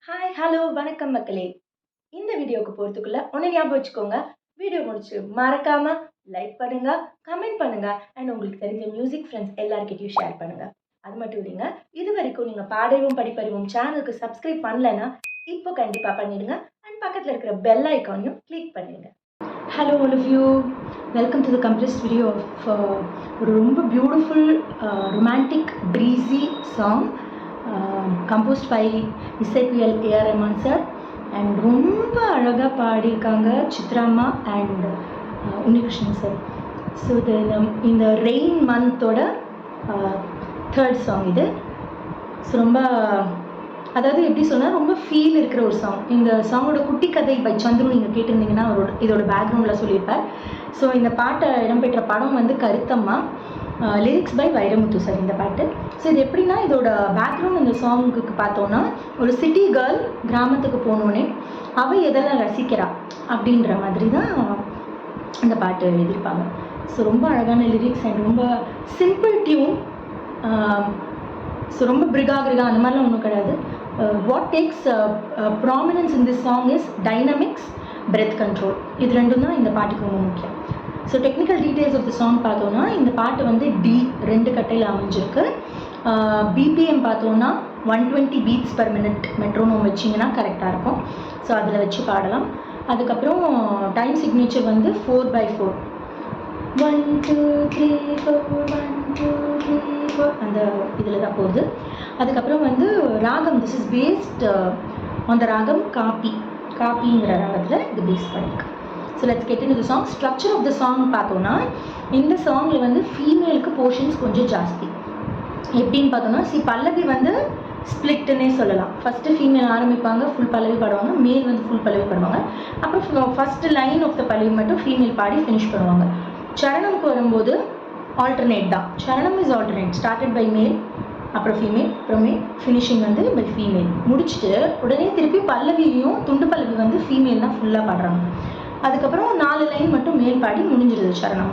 Hi, hello, வணக்கம் மக்களே. இந்த வீடியோக்கு போறதுக்குள்ள ஒண்ணு ஞாபகம் வச்சுக்கோங்க. வீடியோ முடிச்சு மறக்காம லைக் பண்ணுங்க, கமெண்ட் பண்ணுங்க அண்ட் உங்களுக்கு தெரிஞ்ச மியூசிக் ஃப்ரெண்ட்ஸ் எல்லார்கிட்டயும் ஷேர் பண்ணுங்க. அது மட்டும் இல்லைங்க, இதுவரைக்கும் நீங்க பாடவும் படிப்பறிவும் சேனலுக்கு சப்ஸ்கிரைப் பண்ணலைன்னா இப்போ கண்டிப்பா பண்ணிடுங்க அண்ட் பக்கத்துல இருக்கிற பெல் ஐக்கானையும் கிளிக் பண்ணிடுங்க. Hello all of you, welcome to the complete video of ஒரு ரொம்ப beautiful romantic breezy song composed by இசைப்பியல் ஏஆர் ரஹ்மான் சார் அண்ட் ரொம்ப அழகாக பாடியிருக்காங்க சித்ராம்மா அண்ட் உன்னிகிருஷ்ணன் சார். ஸோ இது இந்த ரெயின் மந்தோட தேர்ட் சாங் இது. ஸோ ரொம்ப அதாவது எப்படி சொன்னால் ரொம்ப ஃபீல் இருக்கிற ஒரு சாங். இந்த சாங்கோட குட்டி கதை பை சந்துரு நீங்கள் கேட்டிருந்தீங்கன்னா இதோட பேக்ரவுண்டில் சொல்லியிருப்பார். ஸோ இந்த பாட்டை இடம்பெற்ற படம் வந்து Karuthamma, lyrics by Vairamuthu sir இந்த பாட்டு. ஸோ இது எப்படின்னா இதோட பேக்ரவுண்ட் இந்த சாங்குக்கு பார்த்தோன்னா ஒரு சிட்டி கேர்ள் கிராமத்துக்கு போனோடனே அவள் எதெல்லாம் ரசிக்கிறா அப்படின்ற மாதிரி தான் அந்த பாட்டு எழுதியிருப்பாங்க. ஸோ ரொம்ப அழகான லிரிக்ஸ் அண்ட் ரொம்ப சிம்பிள் டியூன். ஸோ ரொம்ப பிரிகா அந்த மாதிரிலாம் ஒன்றும் கிடையாது. What takes prominence in this song is dynamics, breath control. இது ரெண்டும் தான் இந்த பாட்டுக்கு ரொம்ப முக்கியம். So technical details of the song பார்த்தோன்னா இந்த பாட்டு வந்து டி 2 கட்டையில் அமைஞ்சிருக்கு. பிபிஎம் பார்த்தோன்னா 120 பீட்ஸ் பர் மினிட் மெட்ரோனோம் வச்சிங்கன்னா கரெக்டாக இருக்கும். ஸோ அதில் வச்சு பாடலாம். அதுக்கப்புறம் டைம் சிக்னேச்சர் வந்து 4/4, 1 2 3 4 1 2 3 4 அந்த இதில் தான் போகுது. அதுக்கப்புறம் வந்து ராகம், this is based on the ragam காப்பிங்கிற ராகத்தில் இது பேஸ் பண்ணியிருக்கு. So let's get into the song. Structure of the song பார்த்தோன்னா இந்த சாங்கில் வந்து ஃபீமேலுக்கு போர்ஷன்ஸ் கொஞ்சம் ஜாஸ்தி. எப்படின்னு பார்த்தோன்னா பல்லவி வந்து ஸ்பிளிட்டுன்னே சொல்லலாம். ஃபஸ்ட்டு ஃபீமேல் ஆரம்பிப்பாங்க, ஃபுல் பல்லவி பாடுவாங்க, மேல் வந்து ஃபுல் பல்லவி பாடுவாங்க. அப்புறம் ஃபஸ்ட்டு லைன் ஆஃப் த பல்லவி மட்டும் ஃபீமேல் பாடி ஃபினிஷ் பண்ணுவாங்க. சரணம்க்கு வரும்போது ஆல்டர்னேட் தான். சரணம் இஸ் ஆல்டர்னேட், ஸ்டார்டட் பை மேல், அப்புறம் ஃபீமேல், அப்புறமே ஃபினிஷிங் வந்து பை ஃபீமேல். முடிச்சுட்டு உடனே திருப்பி பல்லவியும் துண்டு பல்லவி வந்து ஃபீமேல் தான் ஃபுல்லாக பாடுறாங்க. அதுக்கப்புறம் 4 லைன் மட்டும் மேல் பாடி முடிஞ்சிருது சரணம்.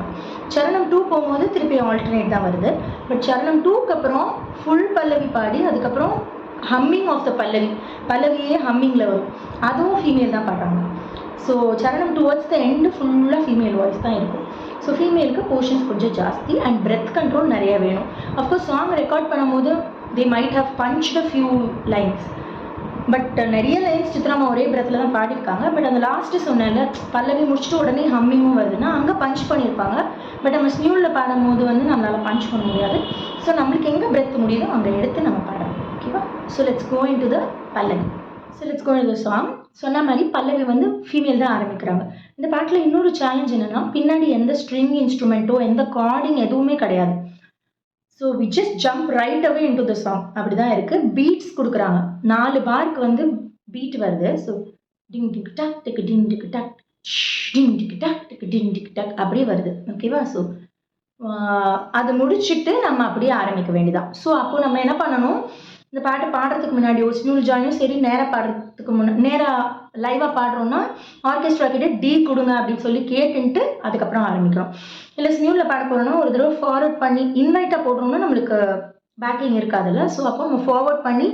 சரணம் 2 போகும்போது திருப்பி ஆல்டர்னேட் தான் வருது. பட் சரணம் 2க்கு அப்புறம் ஃபுல் பல்லவி பாடி அதுக்கப்புறம் ஹம்மிங் ஆஃப் த பல்லவியே ஹம்மிங்கில் வரும். அதுவும் ஃபீமேல் தான் பாடுறாங்க. ஸோ சரணம் டுவர்ட்ஸ் த எண்டு ஃபுல்லாக ஃபீமேல் வாய்ஸ் தான் இருக்கும். ஸோ ஃபீமேலுக்கு போர்ஷன்ஸ் கொஞ்சம் ஜாஸ்தி அண்ட் பிரெத் கண்ட்ரோல் நிறைய வேணும். அஃப்கோர்ஸ் சாங் ரெக்கார்ட் பண்ணும்போது they might have punched a few lines. But நிறைய லைன்ஸ் சித்ராமா ஒரே பிரெத்தில் தான் பாடியிருக்காங்க. பட் அந்த லாஸ்ட்டு சொன்னேன்ல பல்லவி முடிச்சுட்டு உடனே ஹம்மிங்கும் வருதுன்னா அங்கே பஞ்ச் பண்ணியிருப்பாங்க. பட் நம்ம ஸ்னியூலில் பாடும்போது வந்து நம்மளால் பஞ்ச் பண்ண முடியாது. ஸோ நம்மளுக்கு எங்கே பிரெத் முடியுதோ அங்கே எடுத்து நம்ம பாடணும். ஓகேவா? So let's go into the pallavi. So let's go into the song. சொன்ன மாதிரி பல்லவி வந்து ஃபீமேல் தான் ஆரம்பிக்கிறாங்க. இந்த பாட்டில் இன்னொரு சேலஞ்ச் என்னென்னா பின்னாடி எந்த ஸ்ட்ரிங் இன்ஸ்ட்ருமெண்ட்டோ எந்த கார்டிங் எதுவுமே கிடையாது. So we just jump right away into the song. அப்படி தான் இருக்குது. பீட்ஸ் கொடுக்குறாங்க. 4 பார்க்கு வந்து பீட் வருது. ஸோ டிங் டிக் டக் டிக்கு டிங் டிக்கு டக் டிங் டிக்கு டக் டிக்கு டிங் டிக்கு டக் அப்படியே வருது. ஓகேவா? ஸோ அதை முடிச்சுட்டு நம்ம அப்படியே ஆரம்பிக்க வேண்டியதான். ஸோ அப்போது நம்ம என்ன பண்ணணும், இந்த பாட்டு பாடுறதுக்கு முன்னாடி ஒரு ஸ்னியூல் ஜாயினும் சரி, நேராக பாடுறதுக்கு நேராக லைவாக பாடுறோன்னா ஆர்கெஸ்ட்ரா கிட்ட டி கொடுங்க அப்படின்னு சொல்லி கேட்டுன்ட்டு அதுக்கப்புறம் ஆரம்பிக்கிறோம். இல்லை ஸ்னியூலில் பாட போகிறோன்னா ஒரு தடவை ஃபார்வர்ட் பண்ணி இன்வைட்டாக போடுறோம்னா நம்மளுக்கு பேக்கிங் இருக்காதுல்ல. ஸோ அப்போ நம்ம ஃபார்வர்ட் பண்ணி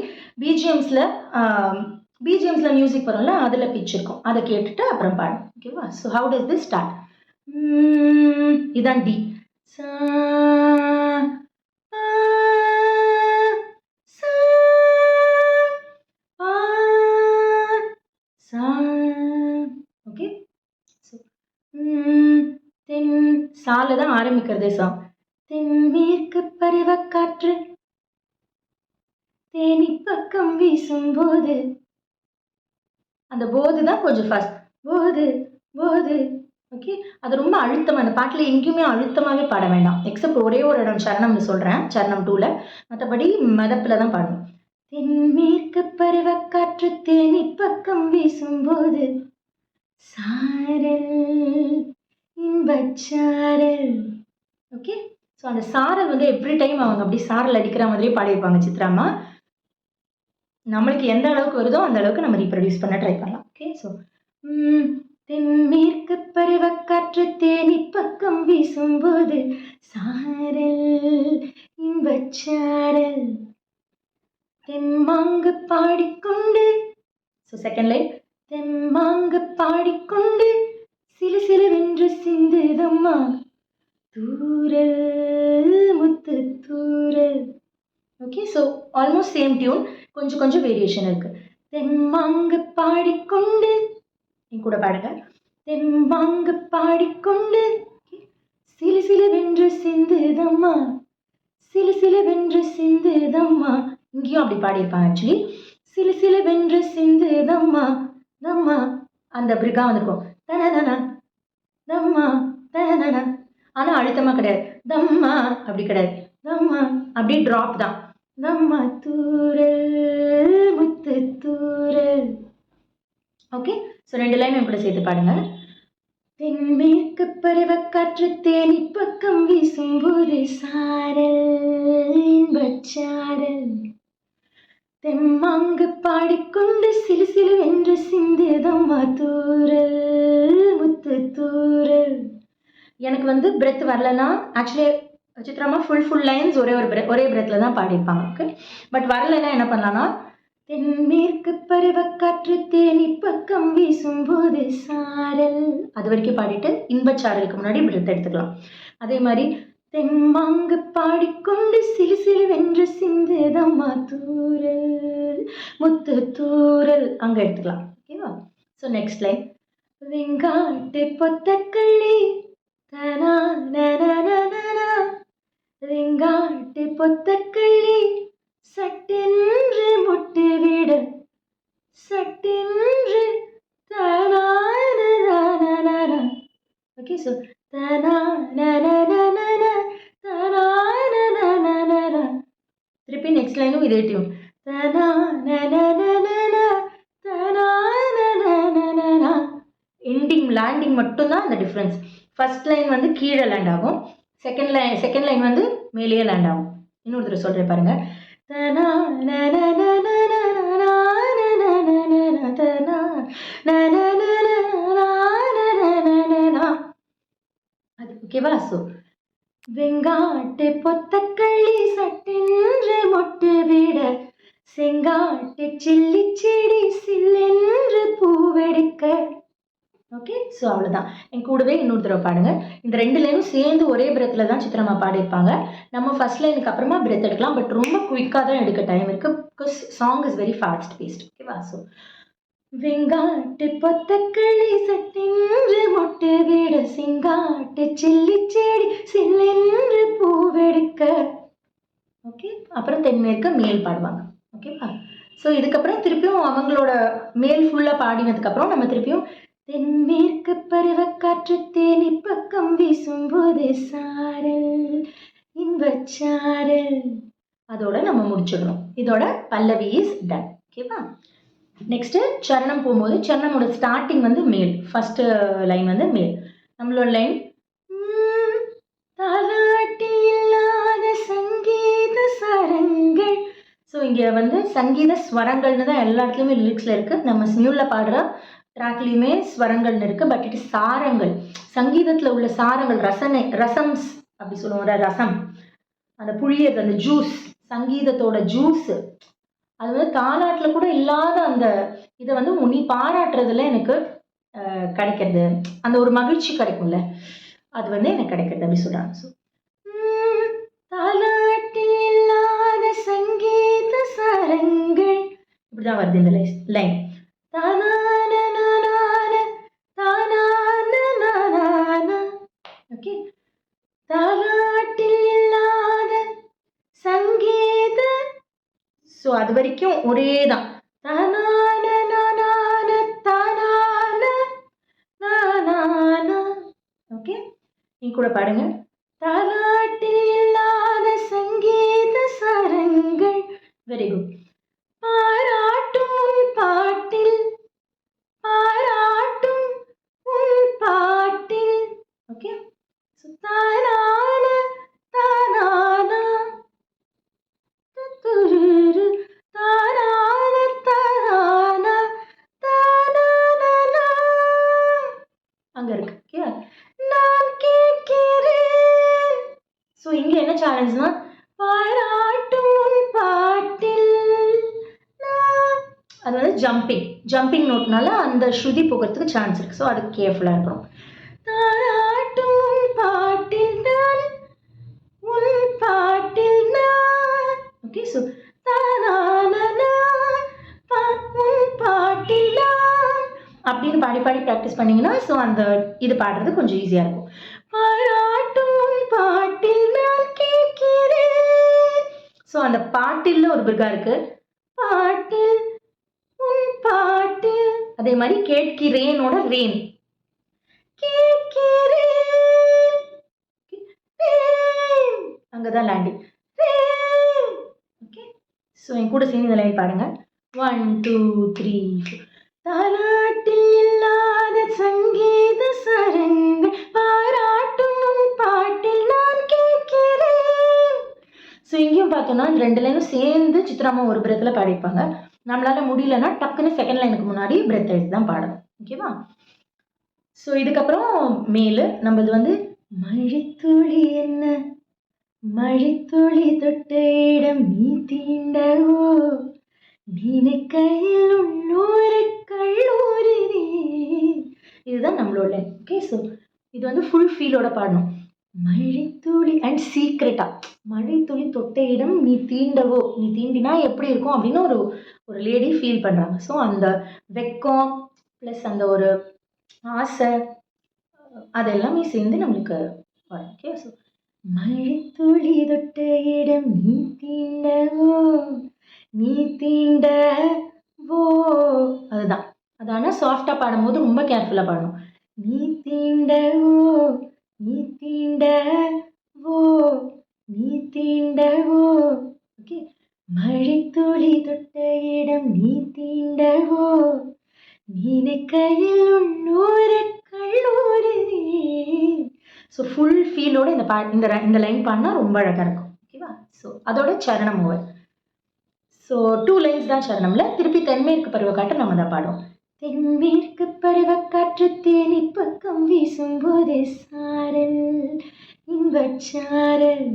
பிஜிஎம்ஸில் மியூசிக் வரும்ல, அதில் பிச் இருக்கும், அதை கேட்டுட்டு அப்புறம் பாடணும். ஓகேவா? So how does this start? இதான் டி. சா ஓகே. ஸோ தென் சால தான் ஆரம்பிக்கிறதே சாங். தென்மேற்கு பருவக்காற்று தேனி பக்கம் வீசும்போது, அந்த போது தான் கொஞ்சம் ஃபாஸ்ட். போது போது. ஓகே. அது ரொம்ப அழுத்தமாக, அந்த பாட்டில் எங்கேயுமே அழுத்தமாகவே பாட வேண்டாம். எக்ஸப்ட் ஒரே ஒரு இடம் சரணம்னு சொல்கிறேன், சரணம் 2ல். மற்றபடி மதப்பில் தான் பாடணும். தென்மேற்கு பருவக்காற்று தேனி பக்கம் வீசும்போது சாரல் இன்பச்சாரல். ஓகே. ஸோ அந்த சாரல் வந்து எவ்ரி டைம் அவங்க அப்படி சாரல் அடிக்கிற மாதிரியே பாடியிருப்பாங்க சித்ராமா. நம்மளுக்கு எந்த அளவுக்கு வருதோ அந்த அளவுக்கு நம்ம ரீப்ரொடியூஸ் பண்ண ட்ரை பண்ணலாம். ஓகே. ஸோ தென்மேற்கு பருவக்காற்று தேனி பக்கம் வீசும்போது சாரல் இன்பச்சாரல் தெம்மாங்கு பாடிக்கொண்டு ஸோ செகண்ட் லைன் தெம்மாங்கு பாடிக்கொண்டு சிலு சிலுவென்று சிந்துதம்மா தூரல் முத்து தூரல். Okay, so almost same tune, கொஞ்சம் கொஞ்சம் வேரியேஷன் இருக்கு. தெம்மாங்கு பாடிக்கொண்டு, நீ கூட பாடுங்க. தெம்மாங்கு பாடிக்கொண்டு சிலு சிலுவென்று சிந்துதம்மா சிலு சிலுவென்று சிந்துதம்மா. இங்கேயும் அப்படி பாடியிருப்பாங்க ஆக்சுவலி. சிலு சிலுவென்று சிந்துதம்மா தம்மா, அந்த பிரிகா வந்திருக்கும் தனதனா தம்மா தனதனா. ஆனால் அழுத்தமாக கிடையாது, தம்மா அப்படி கிடையாது, தம்மா அப்படி ட்ராப் தான். தம்மா தூரல் முத்து தூரல். ஓகே, ஸோ 2 லைன் என் கூட சேர்த்து பாடுங்க. தென்மேற்கு பருவக்காற்று தேனி பக்கம் வீசும்போது சாரல் இன்பச்சாரல். தெம்மாங்கு பாடிக்கொண்டு சிலு சிலு என்று சிந்துதம்மா தூரல் முத்து தூரல். எனக்கு வந்து பிரெத் வரலன்னா ஆக்சுவலி சித்ராமா ஃபுல் லைன்ஸ் ஒரே பிரெத்தில் தான் பாடியிருப்பாங்க. ஓகே, பட் வரலைன்னா என்ன பண்ணலான்னா தென்மேற்கு பருவக்காற்று தேனி பக்கம் வீசும்போது சாரல் அது வரைக்கும் பாடிட்டு இன்பச்சாரலுக்கு முன்னாடி பிரெத் எடுத்துக்கலாம். அதே மாதிரி தெம்மாங்கு பாடிக்கொண்டு சிலு சிலுவென்று சிந்துதம்மா தூரல் முத்து தூரல் அங்கே எடுத்துக்கலாம். ஓகேவா? ஸோ நெக்ஸ்ட் லைன் வெங்காட்டு பொத்தக்கள்ளி தனா நனா வெங்காட்டு பொத்தக்கள்ளி சட்டென்று முட்டு விட சட்டென்று தனான. ஓகே, ஸோ திருப்பி நெக்ஸ்ட் லைனும் இதே டியூன். எண்டிங் லேண்டிங் மட்டும்தான் அந்த டிஃப்ரென்ஸ். ஃபர்ஸ்ட் லைன் வந்து கீழே லேண்ட் ஆகும், செகண்ட் லைன் வந்து மேலேயே லேண்ட் ஆகும். இன்னொரு தடவை சொல்கிறேன் பாருங்க. அது ஓகேவா? ஸோ வெங்காட்டு பொத்தக்கள்ளி சட்டென்று மொட்டு விட செங்காட்டு சில்லி செடி சில்லென்று பூவெடுக்க. ஓகே, ஸோ அவ்வளோதான். என் கூடவே இன்னொரு தடவை பாடுங்க. இந்த 2 லைனும் சேர்ந்து ஒரே பிரெத்தில் தான் சித்ரமா பாடியிருப்பாங்க. நம்ம ஃபர்ஸ்ட் லைனுக்கு அப்புறமா பிரெத் எடுக்கலாம், பட் ரொம்ப குயிக்காக தான் எடுக்க டைம் இருக்குது, because song is very fast paced. ஓகேவா? ஸோ வெங்காட்டு பொத்தக்கள்ளி சட்டென்று மொட்டு விட செங்காட்டு சில்லி செடி சில்லென்று பூவெடுக்க. ஓகே, அப்புறம் தென்மேற்கு மேல் பாடுவாங்க. ஓகேவா? ஸோ இதுக்கப்புறம் திருப்பியும் அவங்களோட மேல் ஃபுல்லாக பாடினதுக்கப்புறம் நம்ம திருப்பியும் தென்மேற்கு பருவக்காற்று தேனி பக்கம் வீசும்போது சாரல் இன்பச்சாரல் அதோட நம்ம முடிச்சிடணும். இதோட பல்லவி இஸ் டன். ஓகேவா? நெக்ஸ்ட்டு சரணம் போகும்போது சரணமோட ஸ்டார்டிங் வந்து மேல், ஃபர்ஸ்ட் லைன் வந்து மேல். நம்மளோட லைன் தாலாட்டி இல்லாத சங்கீத சரங்கள். ஸோ இங்கே வந்து சங்கீத ஸ்வரங்கள்னு தான் எல்லா இடத்துலையுமே லிரிக்ஸில் இருக்குது. நம்ம ஸ்மியூலில் பாடுற ட்ராக்லேயுமே ஸ்வரங்கள்னு இருக்குது, பட் இட் சாரங்கள், சங்கீதத்தில் உள்ள சாரங்கள், ரசம்ஸ் அப்படி சொல்லுவோம், ரசம், அந்த புழியது, அந்த ஜூஸ், சங்கீதத்தோட ஜூஸ். அது வந்து தாலாட்டில் கூட இல்லாத அந்த இதை வந்து நீ பாராட்டுறதுல எனக்கு கிடைக்கிறது, அந்த ஒரு மகிழ்ச்சி கிடைக்கும்ல, அது வந்து எனக்கு கிடைக்கிறது அப்படி சொல்கிறாங்க. ஸோ தாலாட்டில் இல்லாத சங்கீத சரங்கள் இப்படிதான் வருது இந்த லைன். ஓகே, தாலாட்டில் இல்லாத சங்கீத. ஸோ அது வரைக்கும் ஒரே தான். ஓகே, நீ கூட பாடுங்க. தாலாட்டில் இல்லாத சங்கீத சரங்கள். Very good. பாராட்டும் உன் பாட்டில் பாராட்டும் உன் பாட்டில். ஓகே, ஸோ தானான தானானா துருரு தானான தானானா தானானா அங்கே இருக்கு. ஓகே, நான் கேட்கிறேன் அது வந்து ஜம்பிங் நோட்னால அந்த ஸ்ருதி போகிறதுக்கு சான்ஸ் இருக்குது. ஸோ அதுக்கு கேர்ஃபுல்லாக இருக்கணும். தாலாட்டும் பாட்டில் தான் உன் பாட்டில் நான். ஓகே, ஸோ தானானா உன் பாட்டில் நான் அப்படின்னு பாடி பாடி ப்ராக்டிஸ் பண்ணிங்கன்னா ஸோ அந்த இது பாடுறது கொஞ்சம் ஈஸியாக இருக்கும். பாராட்டும் உன் பாட்டில் நான் கேட்கிறேன். ஸோ அந்த பாட்டில் ஒரு பிர்கா இருக்கு. பாட்டில் உன் பாட்டில், அதே மாதிரி கேட்கிறேனோட ரேன், கேட்கிறேன் அங்கதான் லேண்டிங். ஓகே, ஸோ என் கூட சேர்ந்து இந்த லைன் பாருங்க. 1 2 3 4. தாலாட்டில் இல்லாத சங்கீத சரங்கள் பாராட்டும் உன் பாட்டில் நான் கேட்கிறேன். ஸோ இங்கேயும் பார்த்தோம்னா இந்த 2 லைனும் சேர்ந்து சித்ராமா ஒரு பிரத்தில் பாடிப்பாங்க. நம்மளால முடியலன்னா டக்குன்னு செகண்ட் லைனுக்கு முன்னாடி பிரெத் எடுத்து தான் பாடணும். ஓகேவா? ஸோ இதுக்கப்புறம் மேலு நம்மளது வந்து மழைத்துளி என்ன மழைத்துளி தொட்ட இடம் நீ தீண்டவோ நினைக்கையில் உள்ளூர் கல்லூரி. இதுதான் நம்மளோட லைன். ஓகே, ஸோ இது வந்து ஃபுல் ஃபீலோட பாடணும். மழைத்துளி அண்ட் சீக்ரெட்டா, மழைத்துளி தொட்ட இடம் நீ தீண்டவோ, நீ தீண்டினா எப்படி இருக்கும் அப்படின்னு ஒரு லேடி ஃபீல் பண்ணுறாங்க. ஸோ அந்த வெக்கம் ப்ளஸ் அந்த ஒரு ஆசை அதெல்லாமே சேர்ந்து நம்மளுக்கு வரும். ஓகே, ஸோ மழைத்துளி தொட்ட இடம் நீ தீண்டவோ நீ தீண்டவோ, அதுதான். அதான சாஃப்டாக பாடும்போது ரொம்ப கேர்ஃபுல்லாக பாடணும். நீ தீண்டவோ நீ தீண்டவோ நீ தீண்டவோ. ஓகே, மழைத்துளி தொட்ட இடம் நீ தீண்டவோ நினைக்கையில் உள்ளூர் கல்லூரி. ஸோ ஃபுல் ஃபீலோட இந்த லைன் பாடினா ரொம்ப அழகாக இருக்கும். ஓகேவா? ஸோ அதோட சரணம் ஓவர். ஸோ 2 லைன்ஸ் தான் சரணம்ல. திருப்பி தென்மேற்கு பருவக்காற்று நம்ம தான் பாடுவோம். தென்மேற்கு பருவக்காற்று தேனி பக்கம் வீசும் போதே சாரல் இன்பச்சாரல்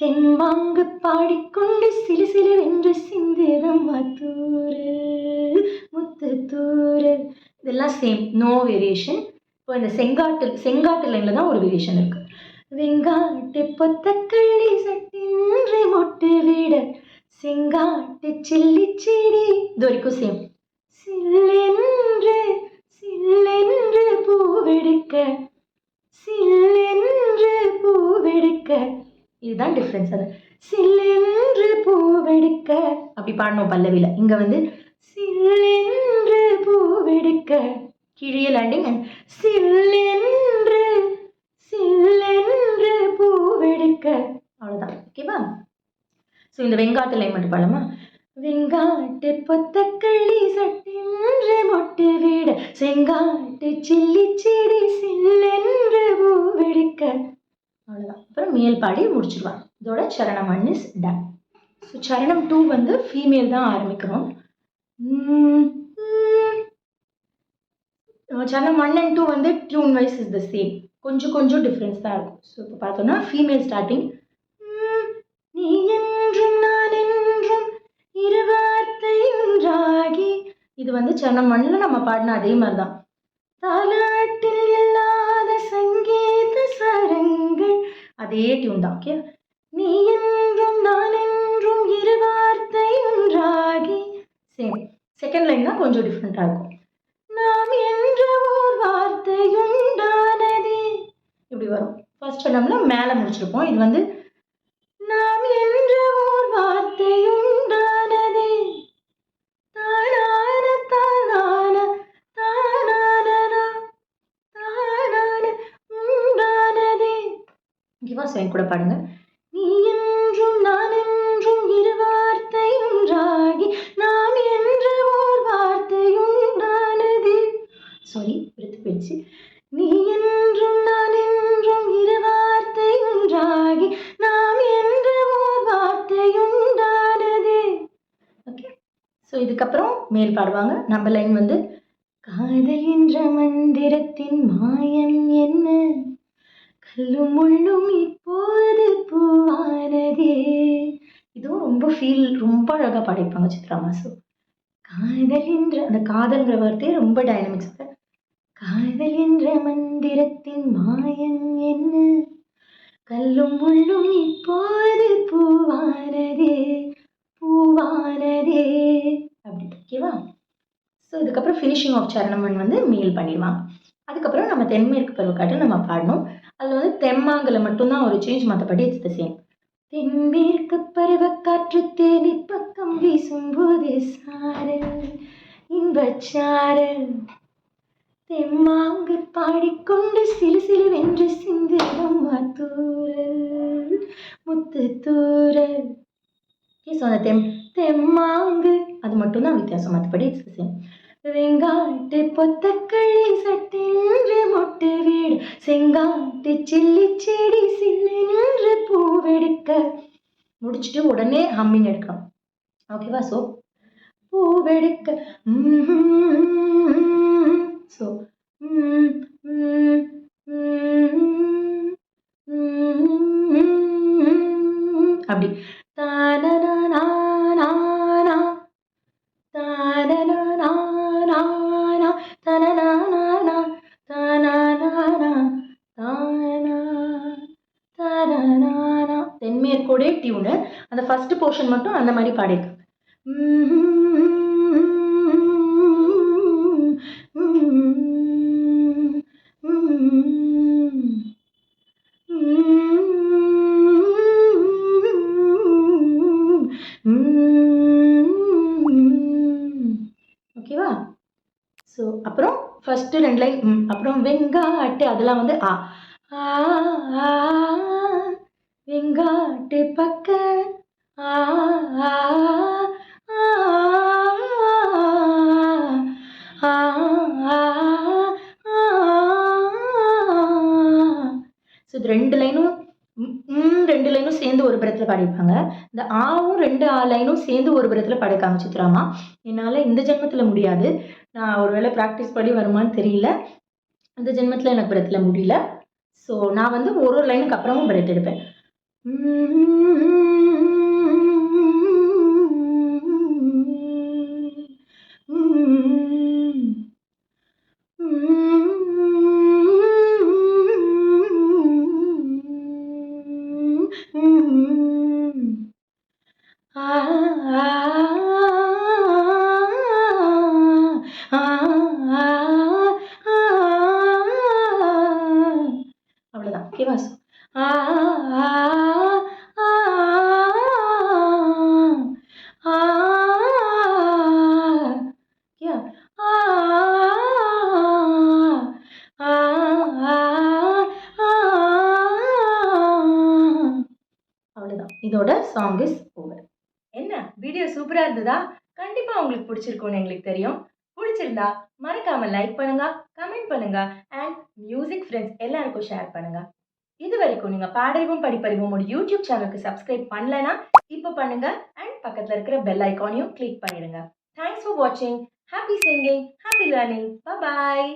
தென்மாங்கு பாடிக்கொண்டு சிலு சிலு என்று சிந்திரம் தூரல் முத்து தூரல். இதெல்லாம் சேம், நோ வேரியேஷன். இப்போ இந்த செங்காட்டு லைனில் தான் ஒரு வேரியேஷன் இருக்கு. வெங்காட்டு பொத்த கள்ளி சட்டின்றி மொட்டு விட செங்காட்டு சில்லி செடி, இது வரைக்கும் சேம். சில்லென்று சில்லென்று பூவெடுக்க சில்லென்று பூவெடுக்க, இதுதான் டிஃப்ரென்ஸ். அது சில்லென்று பூவெடுக்க அப்படி பாடணும் பல்லவியில். இங்கே வந்து சில்லென்று பூவெடுக்க கீழே லேண்டிங் அண்ட் சில்லென்று சில்லென்று பூவெடுக்க, அவ்வளோதான். ஓகேவா? ஸோ இந்த வெங்காட்டு லைன் மட்டும் பாடலாமா? வெங்காட்டு பொத்த கள்ளி சட்டின்று மொட்டு விட செங்காட்டு சில்லி செடி சில்லென்று பூவெடுக்க, அவ்வளோதான். அப்புறம் மேல் பாடி முடிச்சிடுவாங்க. இதோட சரணம் 1 இஸ் டன். ஸோ சரணம் 2 வந்து ஃபீமேல் தான் ஆரம்பிக்கிறோம். சரணம் 1 and 2 வந்து tune wise is the same, கொஞ்சம் டிஃப்ரென்ஸ் தான் இருக்கும். ஸோ இப்போ பார்த்தோம்னா ஃபீமேல் ஸ்டார்டிங். நீ என்றும் நான் என்றும் இரு வார்த்தை ஒன்றாகி, இது வந்து சரணம் 1ல நம்ம பாடின அதே மாதிரி தான். தாலாட்டில் இல்லாத சங்கீத சரங்கள், அதே டியூன் தான். ஓகே, நீ என்றும் நான் என்றும் இரு வார்த்தை ஒன்றாகி, சேம். செகண்ட் லைன் தான் கொஞ்சம் டிஃப்ரெண்ட்டாக இருக்கும். நாம் என்ற ஓர் வார்த்தை உண்டானதே, இப்படி வரும். ஃபர்ஸ்ட் சரணம்ல மேலே முடிச்சிருப்போம். இது வந்து நாம் என்ற ஓர் வார்த்தை உண்டானதே தானான தானான தானான தானான உண்டானதே. இங்கே என் கூட பாடுங்க. நீ என்றும் நான் என்றும் இரு வார்த்தை ஒன்றாகி நாம் என்ற ஓர் வார்த்தை உண்டானதே. சாரி, விருத்து போயிடுச்சு. நீ என்றும் நான் என்றும் இரு வார்த்தை ஒன்றாகி நாம் என்ற ஓர் வார்த்தை உண்டானதே. ஓகே, ஸோ இதுக்கப்புறம் மேல் பாடுவாங்க. நம்ம லைன் வந்து காதல் என்ற மந்திரத்தின் மாயம் என்ன கல்லும் முள்ளும் இப்போது பூவானதே. இதுவும் ரொம்ப அழகாக பாடிப்பாங்க சித்ராமா. ஸோ காதல் என்ற அந்த காதல்ன்ற வார்த்தையே ரொம்ப டைனமிக்ஸ். காதல் என்ற மந்திரத்தின் மாயம் என்ன, கல்லும் முள்ளும் இப்போது பூவானதே பூவானதே அப்படி. ஓகேவா? ஸோ இதுக்கப்புறம் ஃபினிஷிங் ஆஃப் சரணமன் வந்து மேல் பண்ணிடுவாங்க. அதுக்கப்புறம் நம்ம தென்மேற்கு பருவக்காற்று நம்ம பாடணும். அதில் வந்து தெம்மாங்கில் மட்டும்தான் ஒரு சேஞ்ச், மற்றபடி இட்ஸ் த சேம். தென்மேற்கு பருவக்காற்று தேனி பக்கம் வீசும்போது சாரல் இன்பச்சாரல், தெம்மாங்கு பாடிக்கொண்டு சிலு சிலுவென்று சிந்து அம்மா தூரல் முத்து தூரல். ஸோ அந்த தெம்மாங்கு அது மட்டும்தான் வித்தியாசம், மற்றபடி இட்ஸ் த சேம். வெங்காட்டு பொத்தக்கள்ளி சட்டென்று மொட்டு வீடு, செங்காட்டு சில்லி செடி சில்லென்று பூவெடுக்க. முடிச்சுட்டு உடனே ஹம்மிங் எடுக்கணும். ஓகேவா? ஸோ பூவெடுக்க. ஸோ அப்படி தானனா தென்மேற்கோடே டியூனு. அந்த ஃபர்ஸ்ட் போர்ஷன் மட்டும் அந்த மாதிரி பாடியிருக்காங்க. ஓகேவா? ஸோ அப்புறம் ஃபஸ்ட்டு 2 லைன் அப்புறம் வெங்காட்டு அதெல்லாம் வந்து ஆ ஆ வெங்காட்டு பக்க ஆ ஆ ஸோ இது 2 லைனும் 2 லைனும் சேர்ந்து ஒரு பிரத்தில் பாடியிருப்பாங்க. இந்த ஆவும் 2 லைனும் சேர்ந்து ஒரு பிரத்தில் பாடியிருக்காங்க சித்ராமா. என்னால் இந்த ஜென்மத்தில் முடியாது. நான் ஒருவேளை ப்ராக்டிஸ் படி வருமானு தெரியல. இந்த ஜென்மத்தில் எனக்கு பிரத்தில் முடியல. ஸோ நான் வந்து ஒரு லைனுக்கு அப்புறமும் பிரத் எடுப்பேன். அவ்வளோதான். ஓகேவா? அவ்வளோதான். இதோட சாங் இஸ் ஓவர். என்ன வீடியோ சூப்பராக இருந்ததா? கண்டிப்பாக உங்களுக்கு பிடிச்சிருக்கும்னு எங்களுக்கு தெரியும். பிடிச்சிருந்தா மறக்காம லைக் பண்ணுங்க, கமெண்ட் பண்ணுங்க அண்ட் மியூசிக் ஃப்ரெண்ட்ஸ் எல்லாருக்கும் ஷேர் பண்ணுங்க. இது வரைக்கும் நீங்க பாடறிவும் படிப்பறிவும் ஒரு யூடியூப் சேனலுக்கு சப்ஸ்கிரைப் பண்ணலனா இப்போ பண்ணுங்க அண்ட் பக்கத்துல இருக்கிற பெல் ஐகானையும் கிளிக் பண்ணிடுங்க. தேங்க்ஸ் ஃபார் வாட்சிங். Happy singing, happy learning. Bye bye.